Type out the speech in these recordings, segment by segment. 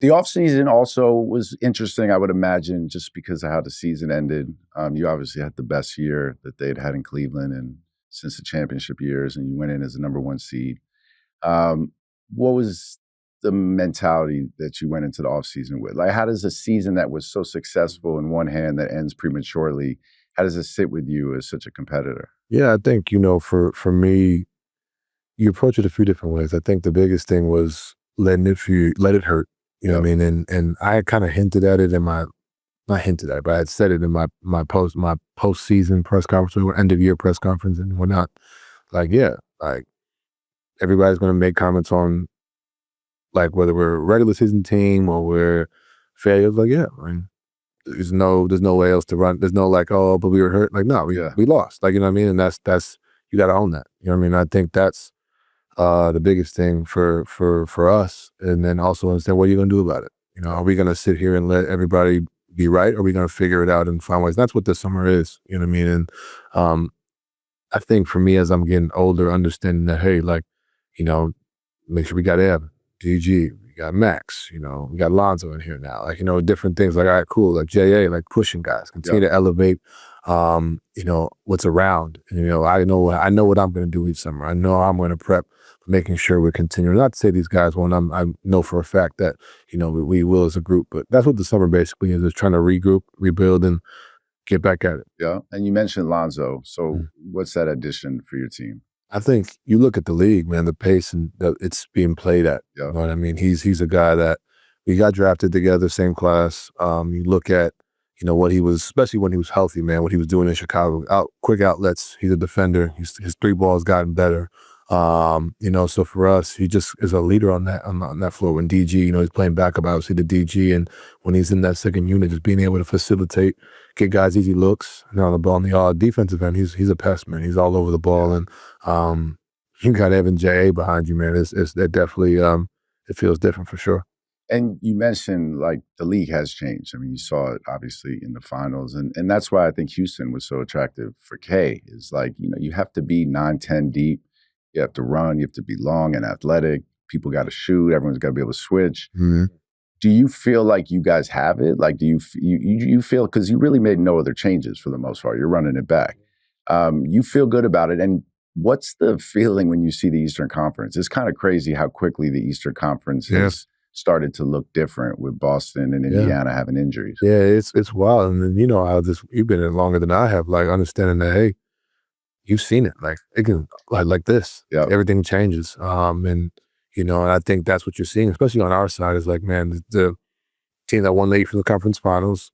The offseason also was interesting, I would imagine, just because of how the season ended. You obviously had the best year that they'd had in Cleveland and since the championship years, and you went in as the number 1 seed. What was the mentality that you went into the offseason with? Like, how does a season that was so successful in one hand that ends prematurely, how does it sit with you as such a competitor? Yeah, I think, for me, you approach it a few different ways. I think the biggest thing was let it hurt. You know what I Yep. mean? And I kind of hinted at it in my not hinted at it, but I had said it in my postseason press conference or end of year press conference and whatnot. Like, yeah, like everybody's gonna make comments on like whether we're a regular season team or we're failures. Like, yeah, I mean, there's no way else to run. There's no like, oh, but we were hurt. Like, no, Yeah. we lost. Like, you know what I mean? And that's you gotta own that. You know what I mean? I think that's the biggest thing for us. And then also understand what are you gonna do about it? Are we gonna sit here and let everybody be right? Or are we gonna figure it out and find ways? That's what this summer is. You know what I mean? And um, I think for me as I'm getting older, understanding that, hey, like, you know, make sure we got Evan, DG, we got Max, we got Lonzo in here now. Like, different things like, all right, cool, like JA, like pushing guys, continue to elevate what's around. And, I know what I'm gonna do each summer. I know I'm gonna prep for making sure we're continuing. Not to say these guys won't, I know for a fact that, we will as a group, but that's what the summer basically is trying to regroup, rebuild, and get back at it. Yeah. And you mentioned Lonzo. So what's that addition for your team? I think you look at the league, man, the pace and that it's being played at. Yeah. You know what I mean? He's a guy that we got drafted together, same class. You look at, what he was, especially when he was healthy, man, what he was doing in Chicago. Quick outlets. He's a defender. His 3 balls gotten better. So for us, he just is a leader on that floor. When DG, he's playing backup, obviously the DG, and when he's in that second unit, just being able to facilitate, get guys easy looks, on the ball. On the defensive end, he's a pest, man. He's all over the ball, and you got Evan J.A. behind you, man. It definitely it feels different for sure. And you mentioned like the league has changed. I mean, you saw it obviously in the finals. And that's why I think Houston was so attractive for K is like, you have to be 9-10 deep. You have to run. You have to be long and athletic. People got to shoot. Everyone's got to be able to switch. Mm-hmm. Do you feel like you guys have it? Like, do you feel, because you really made no other changes for the most part. You're running it back. You feel good about it. And what's the feeling when you see the Eastern Conference? It's kind of crazy how quickly the Eastern Conference has started to look different with Boston and Indiana having injuries. Yeah, it's wild. And then how you've been in it longer than I have, like understanding that, hey, you've seen it. Like it can like this. Yeah. Everything changes. And I think that's what you're seeing, especially on our side, is like, man, the team that won late from the conference finals,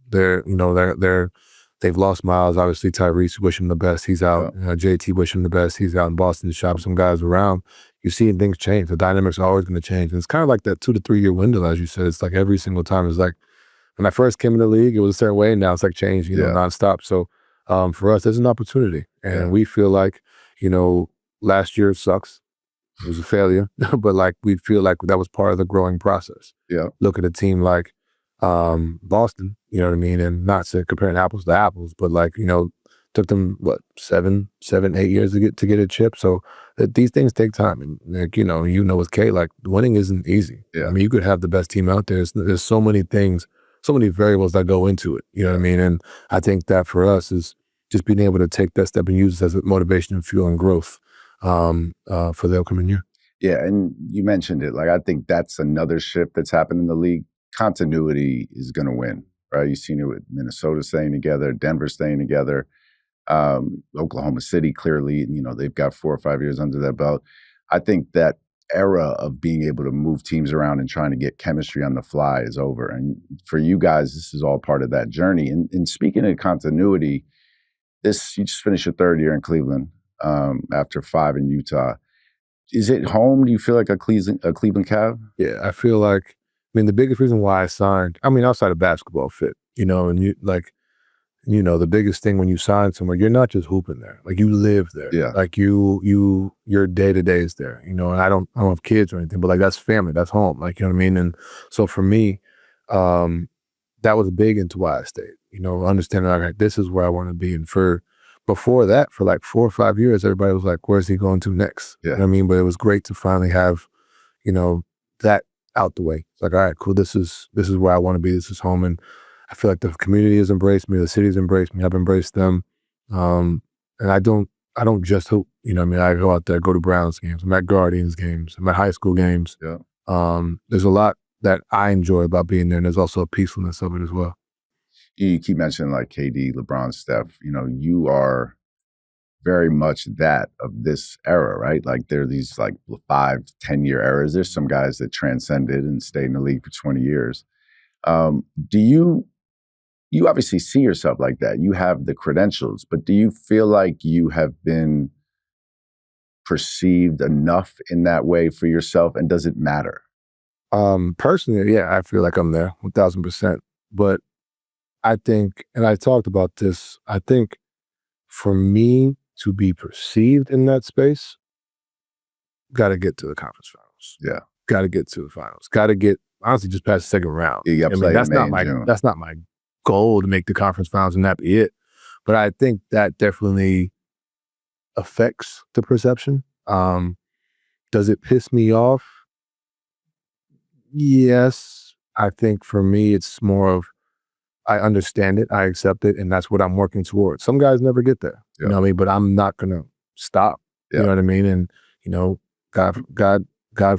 they've lost Miles. Obviously, Tyrese, wish him the best. He's out. JT, wish him the best. He's out in Boston to shop some guys around. You're seeing things change. The dynamics are always going to change. And it's kind of like that 2 to 3 year window, as you said. It's like every single time. It's like when I first came in the league, it was a certain way. And now it's like change, nonstop. So for us, there's an opportunity. And we feel like, last year sucks. It was a failure. But like we feel like that was part of the growing process. Yeah. Look at a team like Boston, you know what I mean? And not to comparing apples to apples, but like, took them, 7, 8 years to get a chip. So these things take time. And like, with K, like winning isn't easy. Yeah. I mean, you could have the best team out there. There's so many things, so many variables that go into it. You know what I mean? And I think that for us is just being able to take that step and use it as a motivation and fuel and growth for the upcoming year. Yeah. And you mentioned it. Like, I think that's another shift that's happened in the league. Continuity is going to win, right? You've seen it with Minnesota staying together, Denver staying together. Oklahoma City, clearly, they've got 4 or 5 years under their belt. I think that era of being able to move teams around and trying to get chemistry on the fly is over. And for you guys, this is all part of that journey. And speaking of continuity, you just finished your 3rd year in Cleveland after 5 in Utah. Is it home? Do you feel like a Cleveland Cav? Yeah, I feel like, the biggest reason why I signed, outside of basketball fit, and you like, the biggest thing when you sign somewhere, you're not just hooping there. Like you live there. Yeah. Like your day-to-day is there. And I don't have kids or anything, but like that's family, that's home. Like, you know what I mean? And so for me, that was big into why I stayed. Understanding like this is where I want to be. And before that, for like 4 or 5 years, everybody was like, where's he going to next? Yeah. You know what I mean? But it was great to finally have, that out the way. like, all right, cool. This is where I want to be. This is home, and I feel like the community has embraced me. The city's embraced me. I've embraced them, and I don't just hoop. You know what I mean? I go out there, go to Browns games. I'm at Guardians games. I'm at high school games. Yeah. There's a lot that I enjoy about being there, and there's also a peacefulness of it as well. You keep mentioning like KD, LeBron, Steph. You know, you are very much that of this era, right? Like there are these like 5-10 year eras. There's some guys that transcended and stayed in the league for 20 years. Do you obviously see yourself like that? You have the credentials, but do you feel like you have been perceived enough in that way for yourself, and does it matter? Personally, yeah, I feel like I'm there 1,000%. But I think, and I talked about this, I think for me to be perceived in that space, got to get to the conference finals. Yeah. Got to get to the finals. Got to get, honestly, just past the second round. Yeah, I mean, that's not my goal to make the conference finals and that be it. But I think that definitely affects the perception. Does it piss me off? Yes. I think for me, it's more of, I understand it, I accept it, and that's what I'm working towards. Some guys never get there, you know what I mean? But I'm not gonna stop, you know what I mean? And, you know, God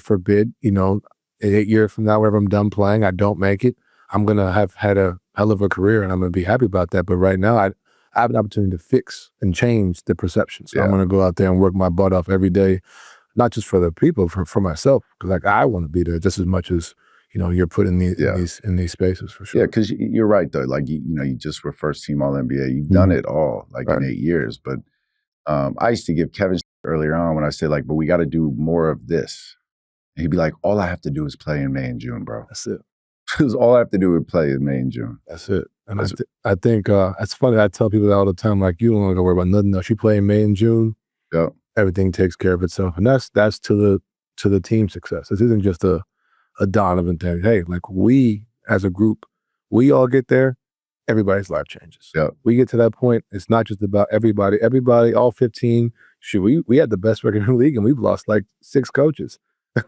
forbid, you know, 8 years from now, whenever I'm done playing, I don't make it, I'm gonna have had a hell of a career, and I'm gonna be happy about that. But right now, I have an opportunity to fix and change the perception. So I'm gonna go out there and work my butt off every day, not just for the people, for myself, because like I want to be there just as much as, you know, you're put in these spaces for sure. Yeah, because you're right though. Like you know, you just were first team All NBA. You've done it all, like in 8 years. But I used to give Kevin earlier on when I said like, but we got to do more of this. And he'd be like, all I have to do is play in May and June, bro. That's it. Because all I have to do is play in May and June. That's it. And I think it's funny. I tell people that all the time. Like, you don't want to worry about nothing else. You play in May and June. Yeah. Everything takes care of itself, and that's to the team success. This isn't just a Donovan thing. Hey, like we as a group, we all get there, everybody's life changes. Yeah. We get to that point, it's not just about everybody, all 15. Shoot, we had the best record in the league, and we've lost like 6 coaches.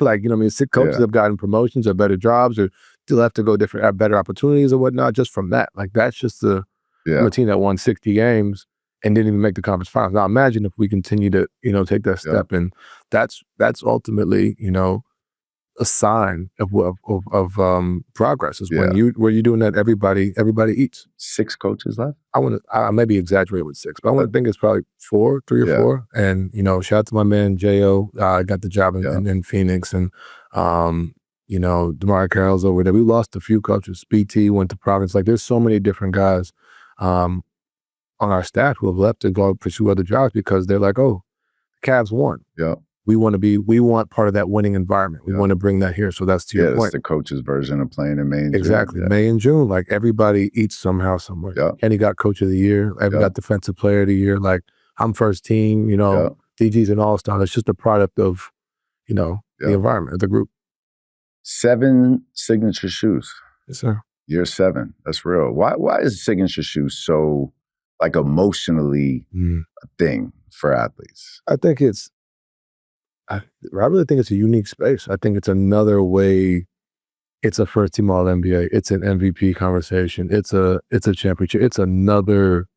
Like, you know what I mean? 6 coaches have gotten promotions or better jobs or still have to go have better opportunities or whatnot just from that. Like that's just a team that won 60 games and didn't even make the conference finals. Now imagine if we continue to, you know, take that step, and that's ultimately, you know, a sign of progress is when you're doing that. Everybody eats. 6 coaches left. I maybe exaggerate with 6, but I want to think it's probably 3 or 4. And you know, shout out to my man Jo. Got the job in Phoenix, and you know, DeMar Carroll's over there. We lost a few coaches. BT went to Providence. Like there's so many different guys on our staff who have left to go pursue other jobs because they're like, oh, the Cavs won. Yeah. We want part of that winning environment. We want to bring that here. So that's to your point. It's the coach's version of playing in May and June. Exactly. May and June, like everybody eats somehow, somewhere. Yeah. Kenny got coach of the year. Evan got defensive player of the year. Like I'm first team, you know, DG's an all-star. It's just a product of, you know, the environment of the group. 7 signature shoes. Yes, sir. Year 7. That's real. Why is signature shoes so like emotionally a thing for athletes? I think I really think it's a unique space. I think it's another way. It's a first team All NBA. It's an MVP conversation. It's a championship. It's another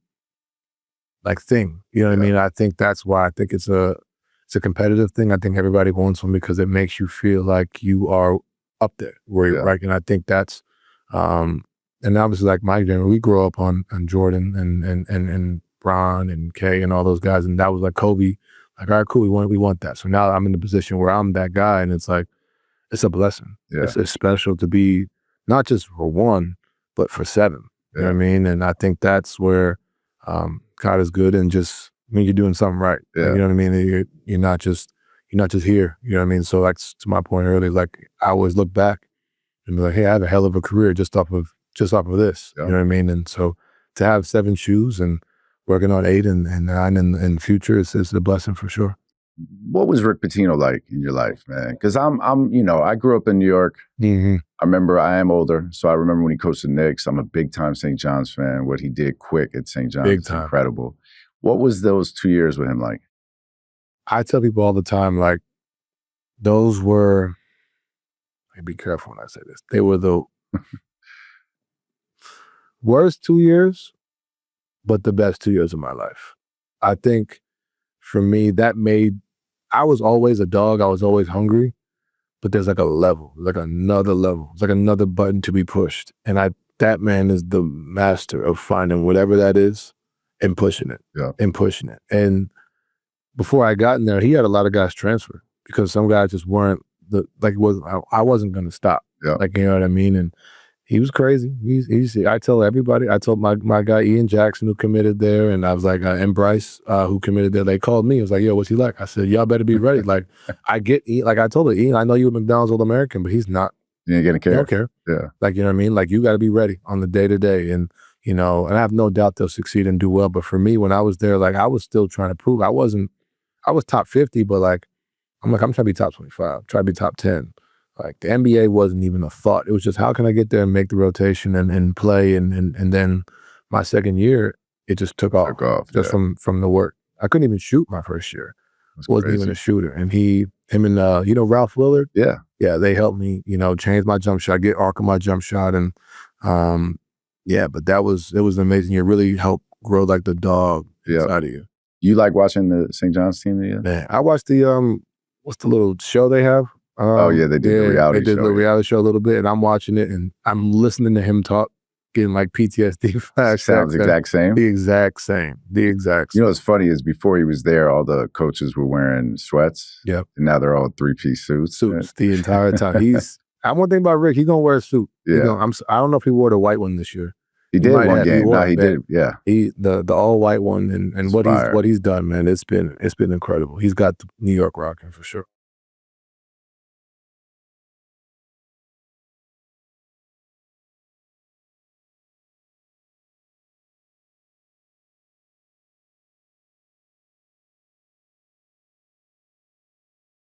like thing. You know what I mean? I think that's why I think it's a competitive thing. I think everybody wants one because it makes you feel like you are up there where you're right. And I think that's and obviously like my generation, we grew up on Jordan and Bron and K and all those guys, and that was like Kobe. Like, all right, cool, we want that. So now I'm in the position where I'm that guy, and it's like, it's a blessing. Yeah. It's special to be not just for 1, but for 7. You know what I mean? And I think that's where God is good, and just you're doing something right. Yeah. Like, you know what I mean? You're not just here. You know what I mean? So like to my point earlier, like I always look back and be like, hey, I had a hell of a career just off of this. You know what I mean? And so to have 7 shoes and working on 8 and 9 in the future is a blessing for sure. What was Rick Pitino like in your life, man? Because I'm you know, I grew up in New York. Mm-hmm. I remember I am older, so I remember when he coached the Knicks. I'm a big time St. John's fan. What he did quick at St. John's is incredible. What was those 2 years with him like? I tell people all the time, like those were be careful when I say this. They were the worst 2 years, but the best 2 years of my life. I think for me, I was always a dog. I was always hungry, but there's like a level, like another level. It's like another button to be pushed. And that man is the master of finding whatever that is and pushing it. Yeah. And pushing it. And before I got in there, he had a lot of guys transfer because some guys just weren't I wasn't going to stop. Yeah. Like, you know what I mean? And he was crazy. I tell everybody, I told my guy Ian Jackson who committed there, and I was like, and Bryce who committed there, they called me. I was like, yo, what's he like? I said, y'all better be ready. Like, I get Ian, like I told her, Ian, I know you're a McDonald's All-American, but he's not. You ain't gonna care. You don't care. Yeah. Like, you know what I mean? Like, you got to be ready on the day-to-day. And, you know, and I have no doubt they'll succeed and do well. But for me, when I was there, like, I was still trying to prove. I was top 50, but like, I'm trying to be top 25, try to be top 10. Like, the NBA wasn't even a thought. It was just, how can I get there and make the rotation and play? And then my second year, it just took off from the work. I couldn't even shoot my first year. Wasn't even a shooter. And him and you know, Ralph Willard? Yeah. Yeah, they helped me, you know, change my jump shot, get arc on my jump shot. And yeah, but it was an amazing year. Really helped grow like the dog inside of you. You like watching the St. John's team? Man, I watched the, what's the little show they have? They did the reality show. They did the reality show a little bit, and I'm watching it, and I'm listening to him talk, getting like PTSD flashbacks. Sounds exact same? The exact same. You know what's funny is before he was there, all the coaches were wearing sweats. Yep. And now they're all three-piece suits. The entire time. I one thing about Rick, he's going to wear a suit. Yeah. I don't know if he wore the white one this year. He did one game. No, he did. Yeah. The all white one and what he's done, man, it's been incredible. He's got New York rocking for sure.